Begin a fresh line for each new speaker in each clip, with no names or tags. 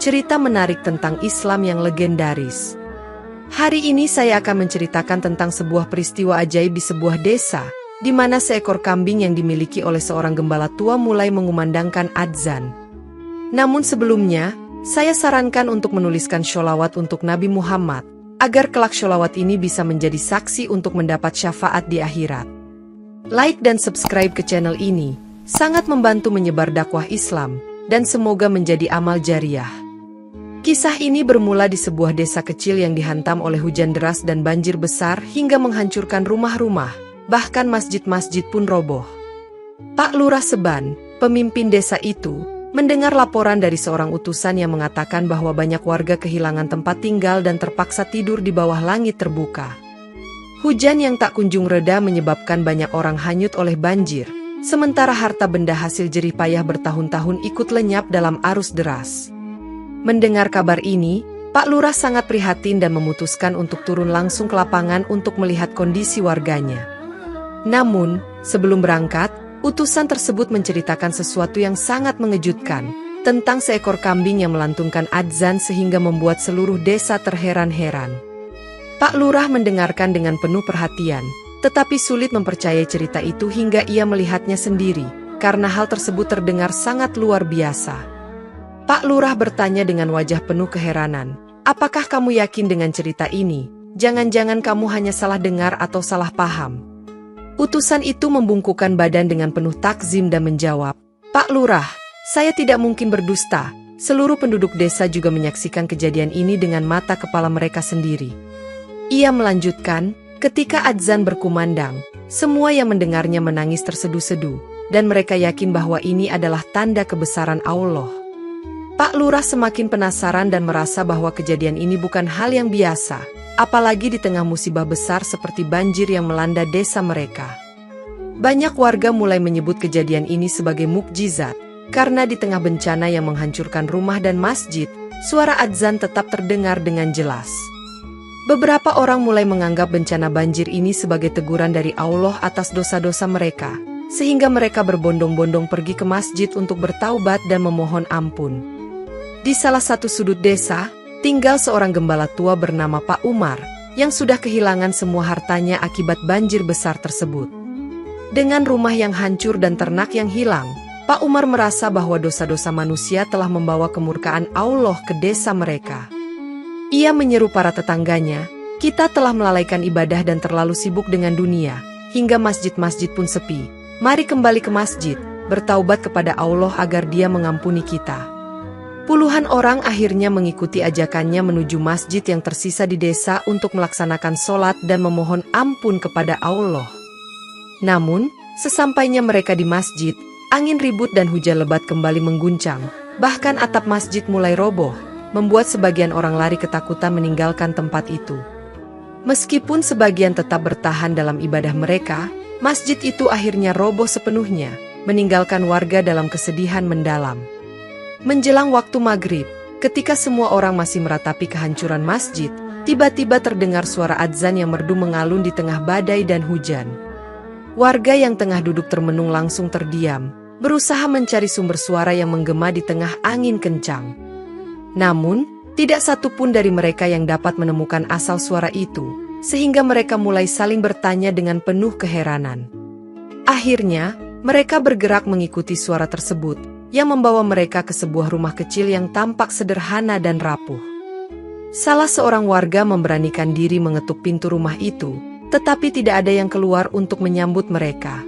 cerita menarik tentang Islam yang legendaris. Hari ini saya akan menceritakan tentang sebuah peristiwa ajaib di sebuah desa, di mana seekor kambing yang dimiliki oleh seorang gembala tua mulai mengumandangkan adzan. Namun sebelumnya, saya sarankan untuk menuliskan sholawat untuk Nabi Muhammad, agar kelak sholawat ini bisa menjadi saksi untuk mendapat syafaat di akhirat. Like dan subscribe ke channel ini, sangat membantu menyebar dakwah Islam, dan semoga menjadi amal jariah. Kisah ini bermula di sebuah desa kecil yang dihantam oleh hujan deras dan banjir besar hingga menghancurkan rumah-rumah, bahkan masjid-masjid pun roboh. Pak Lurah Seban, pemimpin desa itu, mendengar laporan dari seorang utusan yang mengatakan bahwa banyak warga kehilangan tempat tinggal dan terpaksa tidur di bawah langit terbuka. Hujan yang tak kunjung reda menyebabkan banyak orang hanyut oleh banjir, sementara harta benda hasil jerih payah bertahun-tahun ikut lenyap dalam arus deras. Mendengar kabar ini, Pak Lurah sangat prihatin dan memutuskan untuk turun langsung ke lapangan untuk melihat kondisi warganya. Namun, sebelum berangkat, utusan tersebut menceritakan sesuatu yang sangat mengejutkan, tentang seekor kambing yang melantunkan adzan sehingga membuat seluruh desa terheran-heran. Pak Lurah mendengarkan dengan penuh perhatian, tetapi sulit mempercayai cerita itu hingga ia melihatnya sendiri, karena hal tersebut terdengar sangat luar biasa. Pak Lurah bertanya dengan wajah penuh keheranan, "Apakah kamu yakin dengan cerita ini? Jangan-jangan kamu hanya salah dengar atau salah paham?" Utusan itu membungkukkan badan dengan penuh takzim dan menjawab, "Pak Lurah, saya tidak mungkin berdusta. Seluruh penduduk desa juga menyaksikan kejadian ini dengan mata kepala mereka sendiri." Ia melanjutkan, "Ketika adzan berkumandang, semua yang mendengarnya menangis terseduh-seduh, dan mereka yakin bahwa ini adalah tanda kebesaran Allah." Pak Lurah semakin penasaran dan merasa bahwa kejadian ini bukan hal yang biasa, apalagi di tengah musibah besar seperti banjir yang melanda desa mereka. Banyak warga mulai menyebut kejadian ini sebagai mukjizat, karena di tengah bencana yang menghancurkan rumah dan masjid, suara adzan tetap terdengar dengan jelas. Beberapa orang mulai menganggap bencana banjir ini sebagai teguran dari Allah atas dosa-dosa mereka, sehingga mereka berbondong-bondong pergi ke masjid untuk bertaubat dan memohon ampun. Di salah satu sudut desa, tinggal seorang gembala tua bernama Pak Umar, yang sudah kehilangan semua hartanya akibat banjir besar tersebut. Dengan rumah yang hancur dan ternak yang hilang, Pak Umar merasa bahwa dosa-dosa manusia telah membawa kemurkaan Allah ke desa mereka. Ia menyeru para tetangganya, "Kita telah melalaikan ibadah dan terlalu sibuk dengan dunia, hingga masjid-masjid pun sepi. Mari kembali ke masjid, bertaubat kepada Allah agar Dia mengampuni kita." Puluhan orang akhirnya mengikuti ajakannya menuju masjid yang tersisa di desa untuk melaksanakan sholat dan memohon ampun kepada Allah. Namun, sesampainya mereka di masjid, angin ribut dan hujan lebat kembali mengguncang, bahkan atap masjid mulai roboh, membuat sebagian orang lari ketakutan meninggalkan tempat itu. Meskipun sebagian tetap bertahan dalam ibadah mereka, masjid itu akhirnya roboh sepenuhnya, meninggalkan warga dalam kesedihan mendalam. Menjelang waktu maghrib, ketika semua orang masih meratapi kehancuran masjid, tiba-tiba terdengar suara adzan yang merdu mengalun di tengah badai dan hujan. Warga yang tengah duduk termenung langsung terdiam, berusaha mencari sumber suara yang menggema di tengah angin kencang. Namun, tidak satu pun dari mereka yang dapat menemukan asal suara itu, sehingga mereka mulai saling bertanya dengan penuh keheranan. Akhirnya, mereka bergerak mengikuti suara tersebut, yang membawa mereka ke sebuah rumah kecil yang tampak sederhana dan rapuh. Salah seorang warga memberanikan diri mengetuk pintu rumah itu, tetapi tidak ada yang keluar untuk menyambut mereka.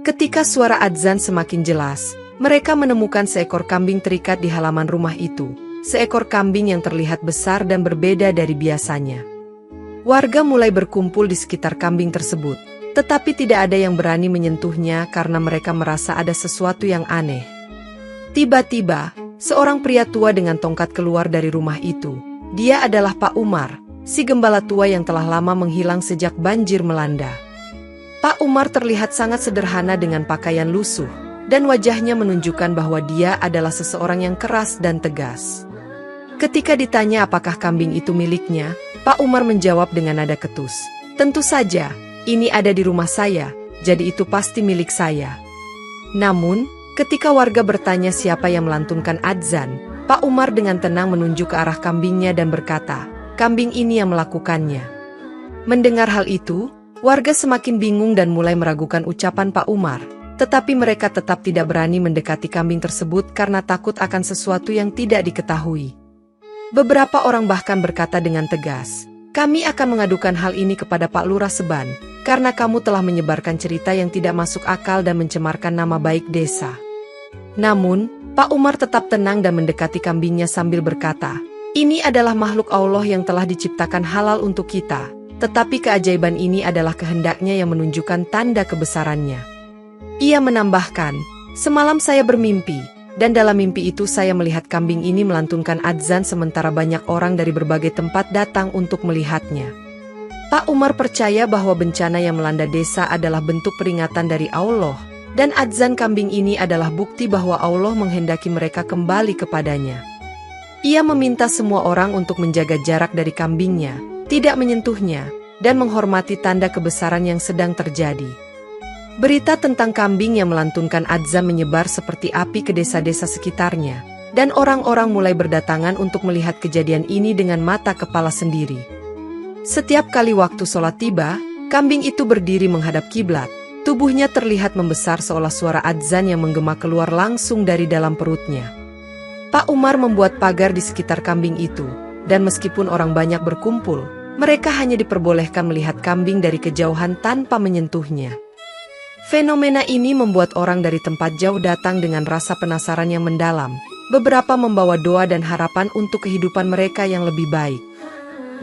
Ketika suara adzan semakin jelas, mereka menemukan seekor kambing terikat di halaman rumah itu. Seekor kambing yang terlihat besar dan berbeda dari biasanya. Warga mulai berkumpul di sekitar kambing tersebut, tetapi tidak ada yang berani menyentuhnya karena mereka merasa ada sesuatu yang aneh. Tiba-tiba, seorang pria tua dengan tongkat keluar dari rumah itu. Dia adalah Pak Umar, si gembala tua yang telah lama menghilang sejak banjir melanda. Pak Umar terlihat sangat sederhana dengan pakaian lusuh, dan wajahnya menunjukkan bahwa dia adalah seseorang yang keras dan tegas. Ketika ditanya apakah kambing itu miliknya, Pak Umar menjawab dengan nada ketus, "Tentu saja, ini ada di rumah saya, jadi itu pasti milik saya." Namun, ketika warga bertanya siapa yang melantunkan adzan, Pak Umar dengan tenang menunjuk ke arah kambingnya dan berkata, "Kambing ini yang melakukannya." Mendengar hal itu, warga semakin bingung dan mulai meragukan ucapan Pak Umar. Tetapi mereka tetap tidak berani mendekati kambing tersebut karena takut akan sesuatu yang tidak diketahui. Beberapa orang bahkan berkata dengan tegas, "Kami akan mengadukan hal ini kepada Pak Lurah Seban, karena kamu telah menyebarkan cerita yang tidak masuk akal dan mencemarkan nama baik desa." Namun, Pak Umar tetap tenang dan mendekati kambingnya sambil berkata, "Ini adalah makhluk Allah yang telah diciptakan halal untuk kita, tetapi keajaiban ini adalah kehendaknya yang menunjukkan tanda kebesarannya." Ia menambahkan, "Semalam saya bermimpi, dan dalam mimpi itu saya melihat kambing ini melantunkan adzan sementara banyak orang dari berbagai tempat datang untuk melihatnya." Pak Umar percaya bahwa bencana yang melanda desa adalah bentuk peringatan dari Allah, dan adzan kambing ini adalah bukti bahwa Allah menghendaki mereka kembali kepadanya. Ia meminta semua orang untuk menjaga jarak dari kambingnya, tidak menyentuhnya, dan menghormati tanda kebesaran yang sedang terjadi. Berita tentang kambing yang melantunkan adzan menyebar seperti api ke desa-desa sekitarnya, dan orang-orang mulai berdatangan untuk melihat kejadian ini dengan mata kepala sendiri. Setiap kali waktu sholat tiba, kambing itu berdiri menghadap kiblat, tubuhnya terlihat membesar seolah suara adzan yang menggema keluar langsung dari dalam perutnya. Pak Umar membuat pagar di sekitar kambing itu, dan meskipun orang banyak berkumpul, mereka hanya diperbolehkan melihat kambing dari kejauhan tanpa menyentuhnya. Fenomena ini membuat orang dari tempat jauh datang dengan rasa penasaran yang mendalam. Beberapa membawa doa dan harapan untuk kehidupan mereka yang lebih baik.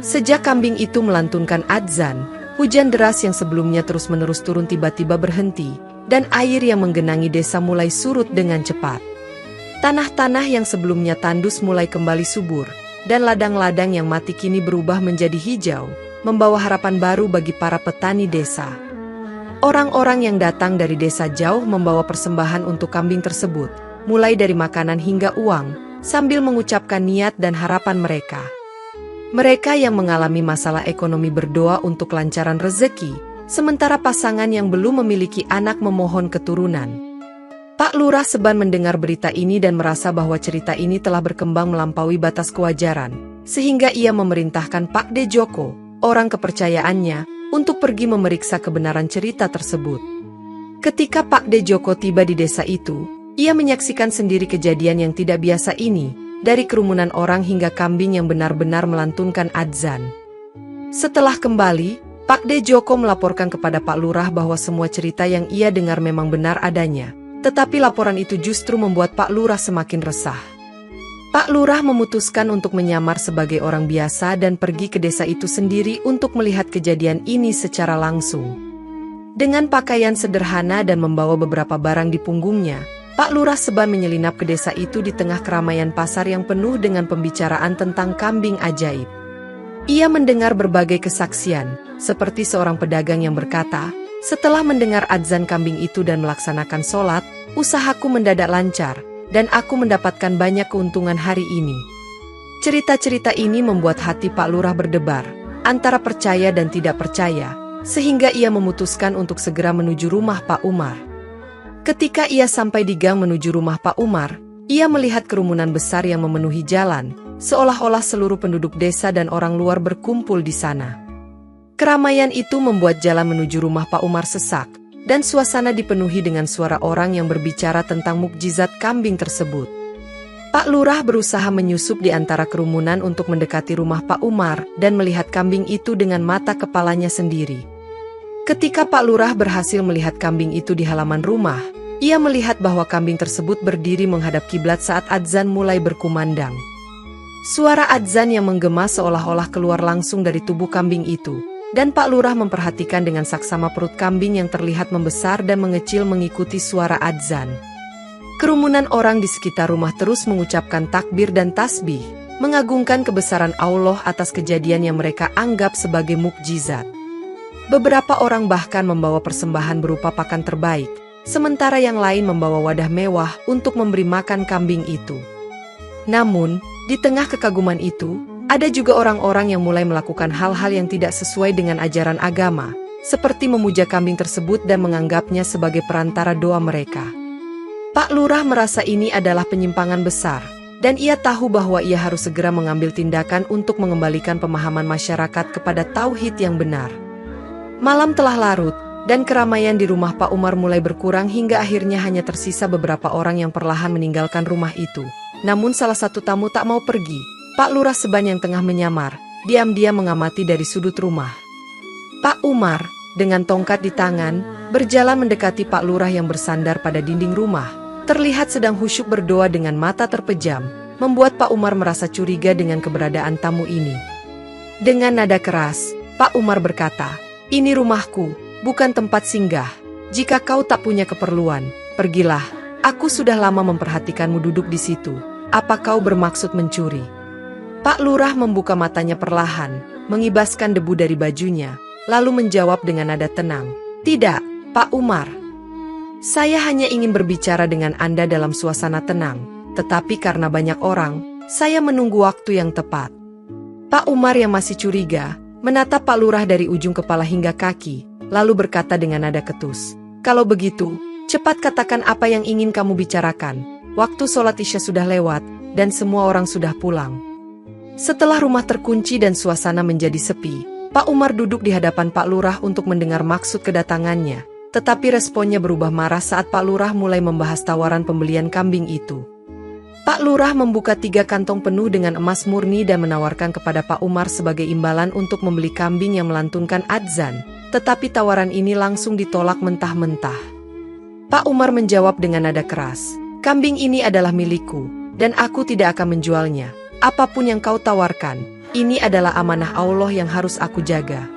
Sejak kambing itu melantunkan adzan, hujan deras yang sebelumnya terus-menerus turun tiba-tiba berhenti, dan air yang menggenangi desa mulai surut dengan cepat. Tanah-tanah yang sebelumnya tandus mulai kembali subur, dan ladang-ladang yang mati kini berubah menjadi hijau, membawa harapan baru bagi para petani desa. Orang-orang yang datang dari desa jauh membawa persembahan untuk kambing tersebut, mulai dari makanan hingga uang, sambil mengucapkan niat dan harapan mereka. Mereka yang mengalami masalah ekonomi berdoa untuk kelancaran rezeki, sementara pasangan yang belum memiliki anak memohon keturunan. Pak Lurah Seban mendengar berita ini dan merasa bahwa cerita ini telah berkembang melampaui batas kewajaran, sehingga ia memerintahkan Pak De Joko, orang kepercayaannya, untuk pergi memeriksa kebenaran cerita tersebut. Ketika Pak De Joko tiba di desa itu, ia menyaksikan sendiri kejadian yang tidak biasa ini, dari kerumunan orang hingga kambing yang benar-benar melantunkan adzan. Setelah kembali, Pak De Joko melaporkan kepada Pak Lurah bahwa semua cerita yang ia dengar memang benar adanya, tetapi laporan itu justru membuat Pak Lurah semakin resah. Pak Lurah memutuskan untuk menyamar sebagai orang biasa dan pergi ke desa itu sendiri untuk melihat kejadian ini secara langsung. Dengan pakaian sederhana dan membawa beberapa barang di punggungnya, Pak Lurah Seban menyelinap ke desa itu di tengah keramaian pasar yang penuh dengan pembicaraan tentang kambing ajaib. Ia mendengar berbagai kesaksian, seperti seorang pedagang yang berkata, "Setelah mendengar adzan kambing itu dan melaksanakan sholat, usahaku mendadak lancar, dan aku mendapatkan banyak keuntungan hari ini." Cerita-cerita ini membuat hati Pak Lurah berdebar, antara percaya dan tidak percaya, sehingga ia memutuskan untuk segera menuju rumah Pak Umar. Ketika ia sampai di gang menuju rumah Pak Umar, ia melihat kerumunan besar yang memenuhi jalan, seolah-olah seluruh penduduk desa dan orang luar berkumpul di sana. Keramaian itu membuat jalan menuju rumah Pak Umar sesak, dan suasana dipenuhi dengan suara orang yang berbicara tentang mukjizat kambing tersebut. Pak Lurah berusaha menyusup di antara kerumunan untuk mendekati rumah Pak Umar dan melihat kambing itu dengan mata kepalanya sendiri. Ketika Pak Lurah berhasil melihat kambing itu di halaman rumah, ia melihat bahwa kambing tersebut berdiri menghadap kiblat saat adzan mulai berkumandang. Suara adzan yang menggema seolah-olah keluar langsung dari tubuh kambing itu, dan Pak Lurah memperhatikan dengan saksama perut kambing yang terlihat membesar dan mengecil mengikuti suara adzan. Kerumunan orang di sekitar rumah terus mengucapkan takbir dan tasbih, mengagungkan kebesaran Allah atas kejadian yang mereka anggap sebagai mukjizat. Beberapa orang bahkan membawa persembahan berupa pakan terbaik, sementara yang lain membawa wadah mewah untuk memberi makan kambing itu. Namun, di tengah kekaguman itu, ada juga orang-orang yang mulai melakukan hal-hal yang tidak sesuai dengan ajaran agama, seperti memuja kambing tersebut dan menganggapnya sebagai perantara doa mereka. Pak Lurah merasa ini adalah penyimpangan besar, dan ia tahu bahwa ia harus segera mengambil tindakan untuk mengembalikan pemahaman masyarakat kepada tauhid yang benar. Malam telah larut, dan keramaian di rumah Pak Umar mulai berkurang hingga akhirnya hanya tersisa beberapa orang yang perlahan meninggalkan rumah itu. Namun salah satu tamu tak mau pergi. Pak Lurah Seban yang tengah menyamar, diam-diam mengamati dari sudut rumah. Pak Umar, dengan tongkat di tangan, berjalan mendekati Pak Lurah yang bersandar pada dinding rumah. Terlihat sedang khusyuk berdoa dengan mata terpejam, membuat Pak Umar merasa curiga dengan keberadaan tamu ini. Dengan nada keras, Pak Umar berkata, "Ini rumahku, bukan tempat singgah. Jika kau tak punya keperluan, pergilah. Aku sudah lama memperhatikanmu duduk di situ. Apa kau bermaksud mencuri?" Pak Lurah membuka matanya perlahan, mengibaskan debu dari bajunya, lalu menjawab dengan nada tenang, "Tidak, Pak Umar. Saya hanya ingin berbicara dengan Anda dalam suasana tenang, tetapi karena banyak orang, saya menunggu waktu yang tepat." Pak Umar yang masih curiga, menatap Pak Lurah dari ujung kepala hingga kaki, lalu berkata dengan nada ketus, "Kalau begitu, cepat katakan apa yang ingin kamu bicarakan. Waktu sholat Isya sudah lewat, dan semua orang sudah pulang." Setelah rumah terkunci dan suasana menjadi sepi, Pak Umar duduk di hadapan Pak Lurah untuk mendengar maksud kedatangannya. Tetapi responnya berubah marah saat Pak Lurah mulai membahas tawaran pembelian kambing itu. Pak Lurah membuka 3 kantong penuh dengan emas murni dan menawarkan kepada Pak Umar sebagai imbalan untuk membeli kambing yang melantunkan adzan. Tetapi tawaran ini langsung ditolak mentah-mentah. Pak Umar menjawab dengan nada keras, "Kambing ini adalah milikku, dan aku tidak akan menjualnya. Apapun yang kau tawarkan, ini adalah amanah Allah yang harus aku jaga."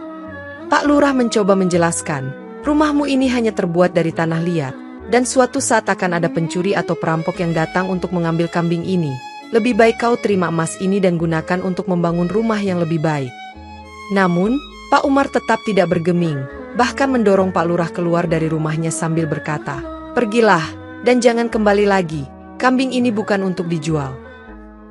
Pak Lurah mencoba menjelaskan, "Rumahmu ini hanya terbuat dari tanah liat, dan suatu saat akan ada pencuri atau perampok yang datang untuk mengambil kambing ini. Lebih baik kau terima emas ini dan gunakan untuk membangun rumah yang lebih baik." Namun, Pak Umar tetap tidak bergeming, bahkan mendorong Pak Lurah keluar dari rumahnya sambil berkata, "Pergilah, dan jangan kembali lagi, kambing ini bukan untuk dijual."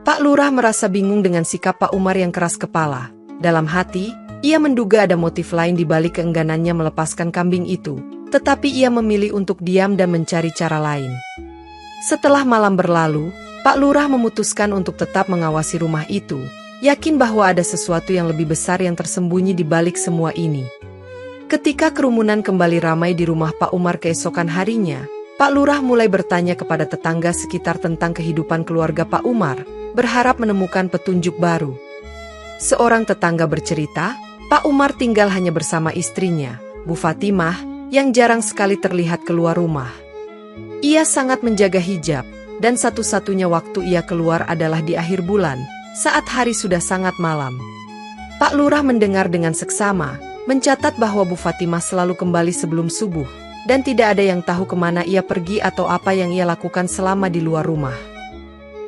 Pak Lurah merasa bingung dengan sikap Pak Umar yang keras kepala. Dalam hati, ia menduga ada motif lain di balik keengganannya melepaskan kambing itu, tetapi ia memilih untuk diam dan mencari cara lain. Setelah malam berlalu, Pak Lurah memutuskan untuk tetap mengawasi rumah itu, yakin bahwa ada sesuatu yang lebih besar yang tersembunyi di balik semua ini. Ketika kerumunan kembali ramai di rumah Pak Umar keesokan harinya, Pak Lurah mulai bertanya kepada tetangga sekitar tentang kehidupan keluarga Pak Umar, berharap menemukan petunjuk baru. Seorang tetangga bercerita, Pak Umar tinggal hanya bersama istrinya, Bu Fatimah, yang jarang sekali terlihat keluar rumah. Ia sangat menjaga hijab, dan satu-satunya waktu ia keluar adalah di akhir bulan, saat hari sudah sangat malam. Pak Lurah mendengar dengan seksama, mencatat bahwa Bu Fatimah selalu kembali sebelum subuh, dan tidak ada yang tahu kemana ia pergi atau apa yang ia lakukan selama di luar rumah.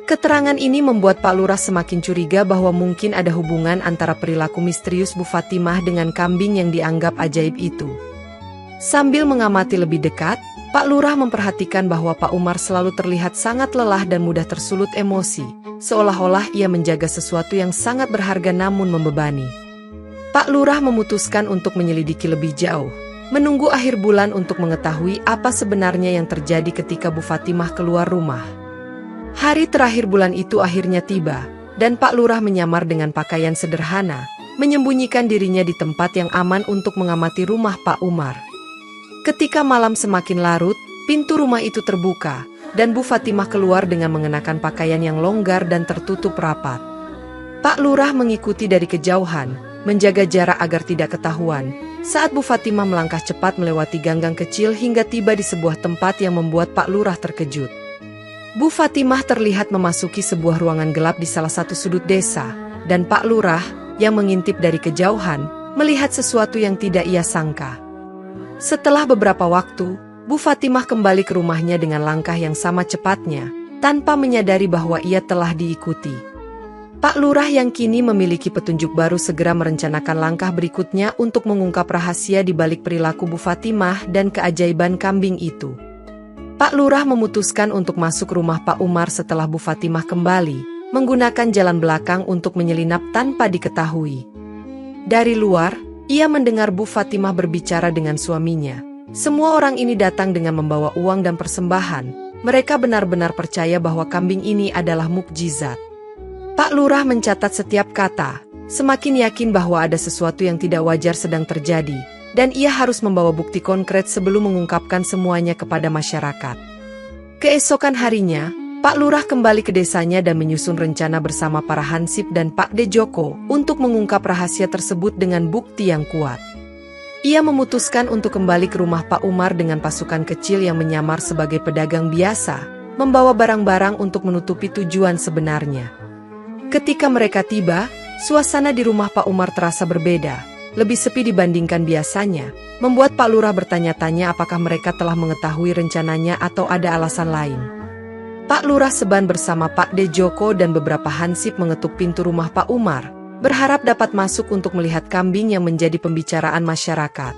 Keterangan ini membuat Pak Lurah semakin curiga bahwa mungkin ada hubungan antara perilaku misterius Bu Fatimah dengan kambing yang dianggap ajaib itu. Sambil mengamati lebih dekat, Pak Lurah memperhatikan bahwa Pak Umar selalu terlihat sangat lelah dan mudah tersulut emosi, seolah-olah ia menjaga sesuatu yang sangat berharga namun membebani. Pak Lurah memutuskan untuk menyelidiki lebih jauh, menunggu akhir bulan untuk mengetahui apa sebenarnya yang terjadi ketika Bu Fatimah keluar rumah. Hari terakhir bulan itu akhirnya tiba, dan Pak Lurah menyamar dengan pakaian sederhana, menyembunyikan dirinya di tempat yang aman untuk mengamati rumah Pak Umar. Ketika malam semakin larut, pintu rumah itu terbuka, dan Bu Fatimah keluar dengan mengenakan pakaian yang longgar dan tertutup rapat. Pak Lurah mengikuti dari kejauhan, menjaga jarak agar tidak ketahuan, saat Bu Fatimah melangkah cepat melewati ganggang kecil hingga tiba di sebuah tempat yang membuat Pak Lurah terkejut. Bu Fatimah terlihat memasuki sebuah ruangan gelap di salah satu sudut desa, dan Pak Lurah, yang mengintip dari kejauhan, melihat sesuatu yang tidak ia sangka. Setelah beberapa waktu, Bu Fatimah kembali ke rumahnya dengan langkah yang sama cepatnya, tanpa menyadari bahwa ia telah diikuti. Pak Lurah yang kini memiliki petunjuk baru segera merencanakan langkah berikutnya untuk mengungkap rahasia di balik perilaku Bu Fatimah dan keajaiban kambing itu. Pak Lurah memutuskan untuk masuk rumah Pak Umar setelah Bu Fatimah kembali, menggunakan jalan belakang untuk menyelinap tanpa diketahui. Dari luar, ia mendengar Bu Fatimah berbicara dengan suaminya. Semua orang ini datang dengan membawa uang dan persembahan, mereka benar-benar percaya bahwa kambing ini adalah mukjizat. Pak Lurah mencatat setiap kata, semakin yakin bahwa ada sesuatu yang tidak wajar sedang terjadi, dan ia harus membawa bukti konkret sebelum mengungkapkan semuanya kepada masyarakat. Keesokan harinya, Pak Lurah kembali ke desanya dan menyusun rencana bersama para hansip dan Pak De Joko untuk mengungkap rahasia tersebut dengan bukti yang kuat. Ia memutuskan untuk kembali ke rumah Pak Umar dengan pasukan kecil yang menyamar sebagai pedagang biasa, membawa barang-barang untuk menutupi tujuan sebenarnya. Ketika mereka tiba, suasana di rumah Pak Umar terasa berbeda, lebih sepi dibandingkan biasanya, membuat Pak Lurah bertanya-tanya apakah mereka telah mengetahui rencananya atau ada alasan lain. Pak Lurah Seban bersama Pak De Joko dan beberapa hansip mengetuk pintu rumah Pak Umar, berharap dapat masuk untuk melihat kambing yang menjadi pembicaraan masyarakat.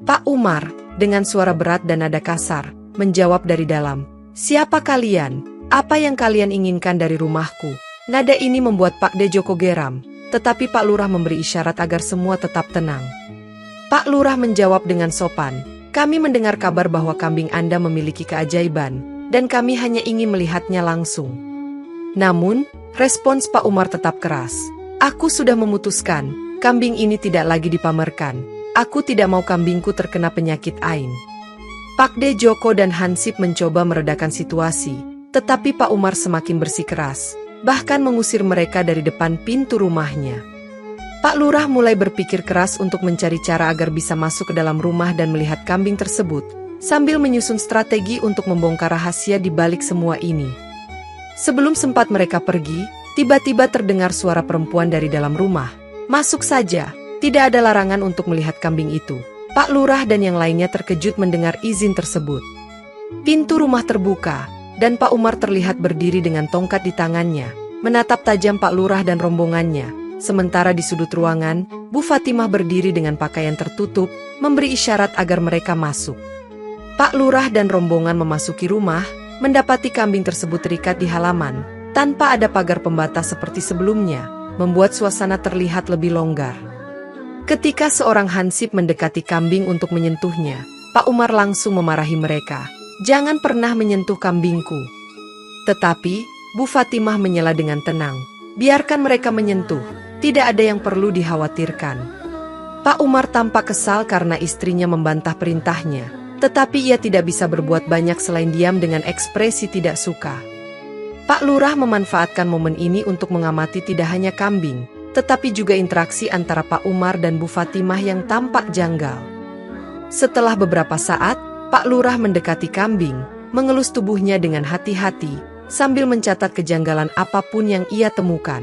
Pak Umar, dengan suara berat dan nada kasar, menjawab dari dalam, "Siapa kalian? Apa yang kalian inginkan dari rumahku?" Nada ini membuat Pak De Joko geram, tetapi Pak Lurah memberi isyarat agar semua tetap tenang. Pak Lurah menjawab dengan sopan, "Kami mendengar kabar bahwa kambing Anda memiliki keajaiban, dan kami hanya ingin melihatnya langsung." Namun, respons Pak Umar tetap keras. "Aku sudah memutuskan, kambing ini tidak lagi dipamerkan. Aku tidak mau kambingku terkena penyakit ain." Pak De Joko dan hansip mencoba meredakan situasi, tetapi Pak Umar semakin bersikeras, bahkan mengusir mereka dari depan pintu rumahnya. Pak Lurah mulai berpikir keras untuk mencari cara agar bisa masuk ke dalam rumah dan melihat kambing tersebut, sambil menyusun strategi untuk membongkar rahasia di balik semua ini. Sebelum sempat mereka pergi, tiba-tiba terdengar suara perempuan dari dalam rumah. "Masuk saja, tidak ada larangan untuk melihat kambing itu." Pak Lurah dan yang lainnya terkejut mendengar izin tersebut. Pintu rumah terbuka, dan Pak Umar terlihat berdiri dengan tongkat di tangannya, menatap tajam Pak Lurah dan rombongannya. Sementara di sudut ruangan, Bu Fatimah berdiri dengan pakaian tertutup, memberi isyarat agar mereka masuk. Pak Lurah dan rombongan memasuki rumah, mendapati kambing tersebut terikat di halaman, tanpa ada pagar pembatas seperti sebelumnya, membuat suasana terlihat lebih longgar. Ketika seorang hansip mendekati kambing untuk menyentuhnya, Pak Umar langsung memarahi mereka, "Jangan pernah menyentuh kambingku." Tetapi, Bu Fatimah menyela dengan tenang, "Biarkan mereka menyentuh, tidak ada yang perlu dikhawatirkan." Pak Umar tampak kesal karena istrinya membantah perintahnya, tetapi ia tidak bisa berbuat banyak selain diam dengan ekspresi tidak suka. Pak Lurah memanfaatkan momen ini untuk mengamati tidak hanya kambing, tetapi juga interaksi antara Pak Umar dan Bu Fatimah yang tampak janggal. Setelah beberapa saat, Pak Lurah mendekati kambing, mengelus tubuhnya dengan hati-hati, sambil mencatat kejanggalan apapun yang ia temukan.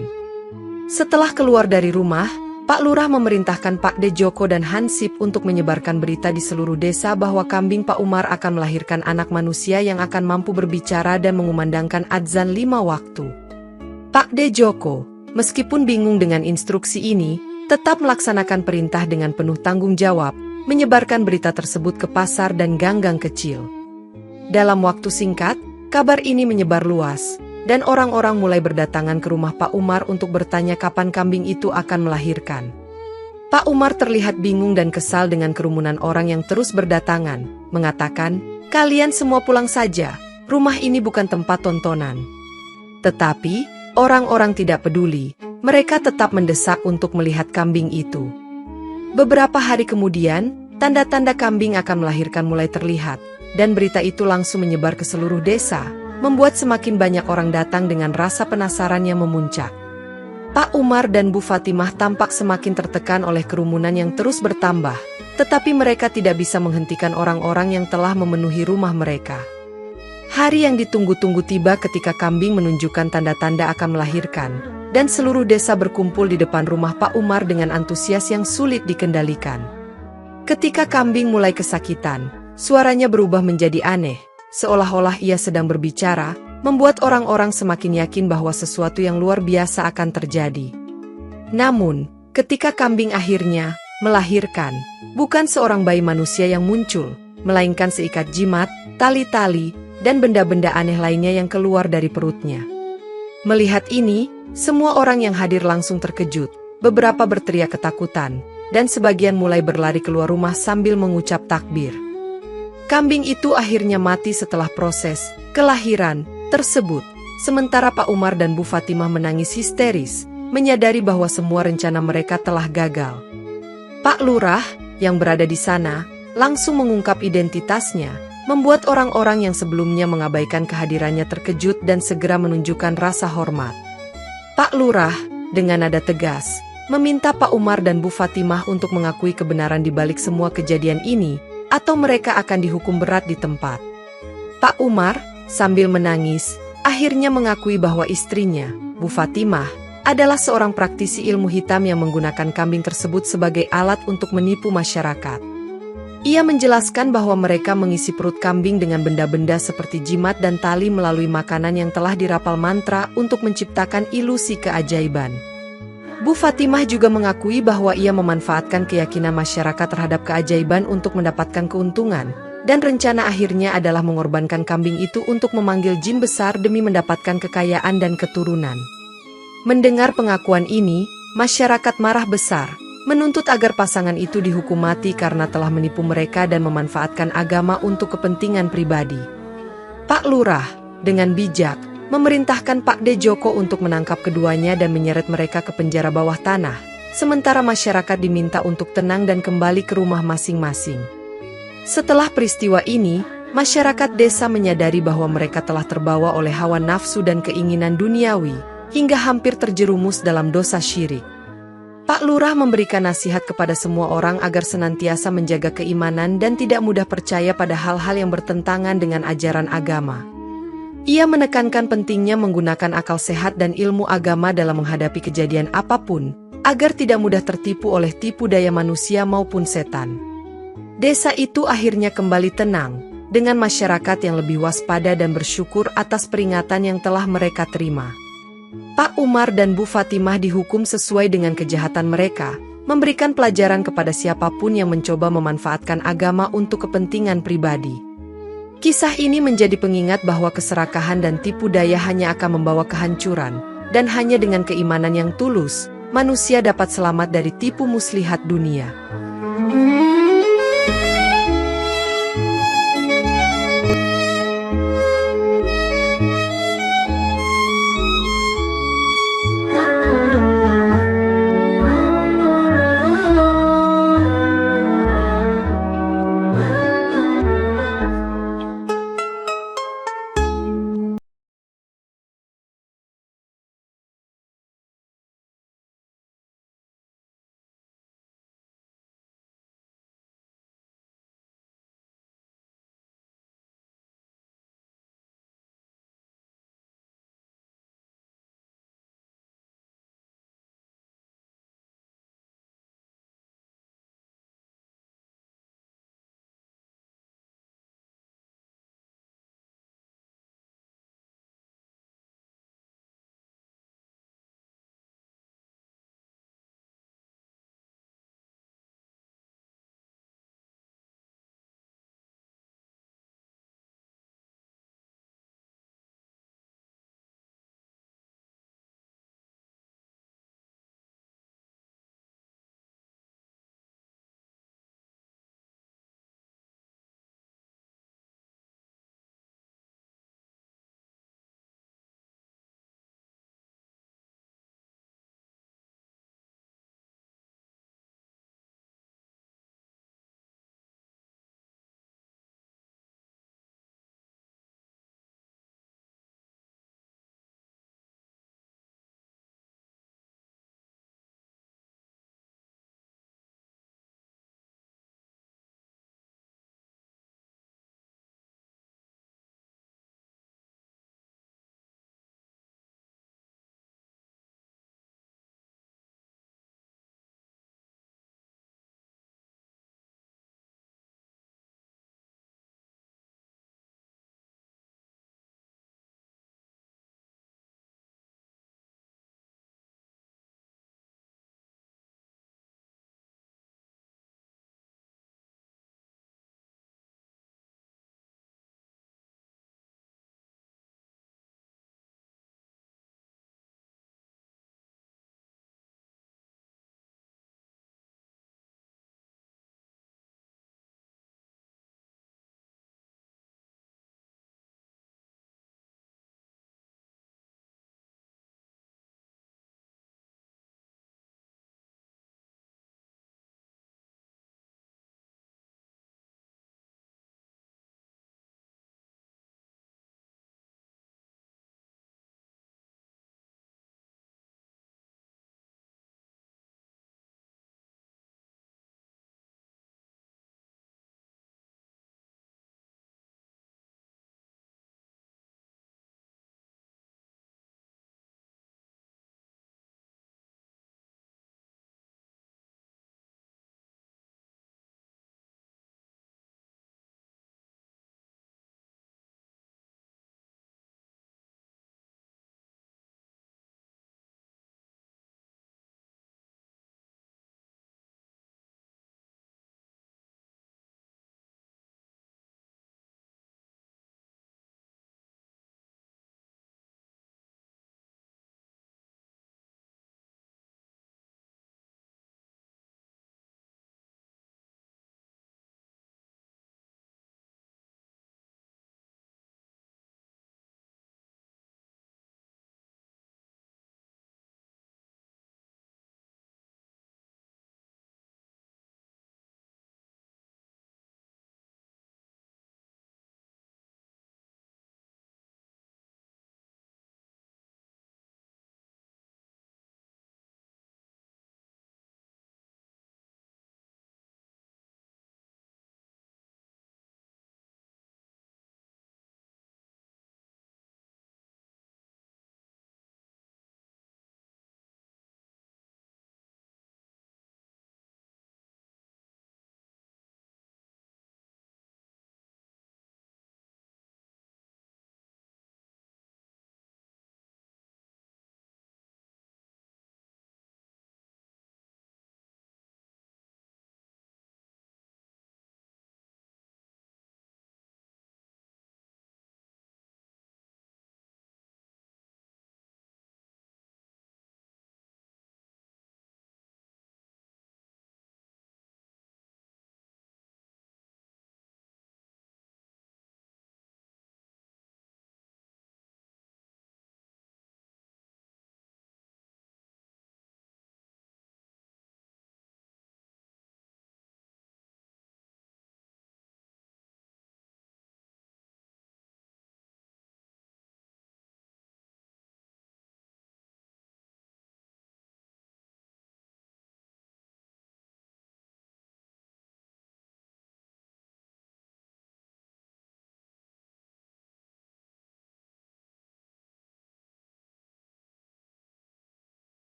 Setelah keluar dari rumah, Pak Lurah memerintahkan Pak De Joko dan hansip untuk menyebarkan berita di seluruh desa bahwa kambing Pak Umar akan melahirkan anak manusia yang akan mampu berbicara dan mengumandangkan adzan 5 waktu. Pak De Joko, meskipun bingung dengan instruksi ini, tetap melaksanakan perintah dengan penuh tanggung jawab, menyebarkan berita tersebut ke pasar dan gang-gang kecil. Dalam waktu singkat, kabar ini menyebar luas, dan orang-orang mulai berdatangan ke rumah Pak Umar untuk bertanya kapan kambing itu akan melahirkan. Pak Umar terlihat bingung dan kesal dengan kerumunan orang yang terus berdatangan, mengatakan, "Kalian semua pulang saja, rumah ini bukan tempat tontonan." Tetapi, orang-orang tidak peduli, mereka tetap mendesak untuk melihat kambing itu. Beberapa hari kemudian, tanda-tanda kambing akan melahirkan mulai terlihat, dan berita itu langsung menyebar ke seluruh desa, membuat semakin banyak orang datang dengan rasa penasaran yang memuncak. Pak Umar dan Bu Fatimah tampak semakin tertekan oleh kerumunan yang terus bertambah, tetapi mereka tidak bisa menghentikan orang-orang yang telah memenuhi rumah mereka. Hari yang ditunggu-tunggu tiba ketika kambing menunjukkan tanda-tanda akan melahirkan, dan seluruh desa berkumpul di depan rumah Pak Umar dengan antusias yang sulit dikendalikan. Ketika kambing mulai kesakitan, suaranya berubah menjadi aneh, seolah-olah ia sedang berbicara, membuat orang-orang semakin yakin bahwa sesuatu yang luar biasa akan terjadi. Namun, ketika kambing akhirnya melahirkan, bukan seorang bayi manusia yang muncul, melainkan seikat jimat, tali-tali, dan benda-benda aneh lainnya yang keluar dari perutnya. Melihat ini, semua orang yang hadir langsung terkejut, beberapa berteriak ketakutan, dan sebagian mulai berlari keluar rumah sambil mengucap takbir. Kambing itu akhirnya mati setelah proses kelahiran tersebut. Sementara Pak Umar dan Bu Fatimah menangis histeris, menyadari bahwa semua rencana mereka telah gagal. Pak Lurah, yang berada di sana, langsung mengungkap identitasnya, membuat orang-orang yang sebelumnya mengabaikan kehadirannya terkejut dan segera menunjukkan rasa hormat. Pak Lurah, dengan nada tegas, meminta Pak Umar dan Bu Fatimah untuk mengakui kebenaran di balik semua kejadian ini, atau mereka akan dihukum berat di tempat. Pak Umar, sambil menangis, akhirnya mengakui bahwa istrinya, Bu Fatimah, adalah seorang praktisi ilmu hitam yang menggunakan kambing tersebut sebagai alat untuk menipu masyarakat. Ia menjelaskan bahwa mereka mengisi perut kambing dengan benda-benda seperti jimat dan tali melalui makanan yang telah dirapal mantra untuk menciptakan ilusi keajaiban. Bu Fatimah juga mengakui bahwa ia memanfaatkan keyakinan masyarakat terhadap keajaiban untuk mendapatkan keuntungan, dan rencana akhirnya adalah mengorbankan kambing itu untuk memanggil jin besar demi mendapatkan kekayaan dan keturunan. Mendengar pengakuan ini, masyarakat marah besar, menuntut agar pasangan itu dihukum mati karena telah menipu mereka dan memanfaatkan agama untuk kepentingan pribadi. Pak Lurah, dengan bijak, memerintahkan Pak De Joko untuk menangkap keduanya dan menyeret mereka ke penjara bawah tanah, sementara masyarakat diminta untuk tenang dan kembali ke rumah masing-masing. Setelah peristiwa ini, masyarakat desa menyadari bahwa mereka telah terbawa oleh hawa nafsu dan keinginan duniawi, hingga hampir terjerumus dalam dosa syirik. Pak Lurah memberikan nasihat kepada semua orang agar senantiasa menjaga keimanan dan tidak mudah percaya pada hal-hal yang bertentangan dengan ajaran agama. Ia menekankan pentingnya menggunakan akal sehat dan ilmu agama dalam menghadapi kejadian apapun, agar tidak mudah tertipu oleh tipu daya manusia maupun setan. Desa itu akhirnya kembali tenang, dengan masyarakat yang lebih waspada dan bersyukur atas peringatan yang telah mereka terima. Pak Umar dan Bu Fatimah dihukum sesuai dengan kejahatan mereka, memberikan pelajaran kepada siapapun yang mencoba memanfaatkan agama untuk kepentingan pribadi. Kisah ini menjadi pengingat bahwa keserakahan dan tipu daya hanya akan membawa kehancuran, dan hanya dengan keimanan yang tulus, manusia dapat selamat dari tipu muslihat dunia.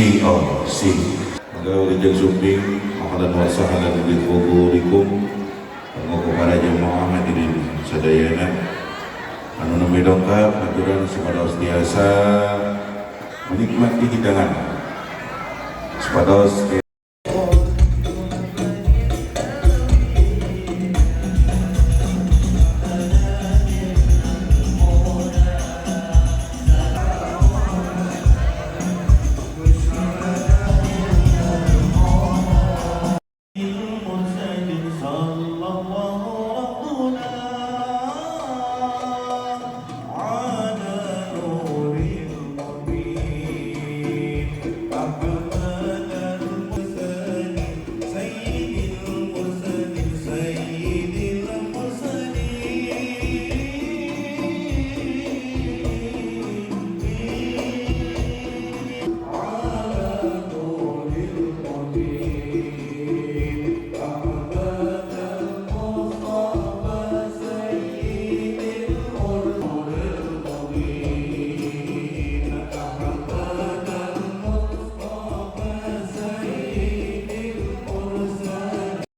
COC. Maka ujian sumping ahlan wa sahlan bi hudurikum kepada jemaah hadirin sadayana anu nembe dongkap aturan sepados tiasa menikmati hidangan sepados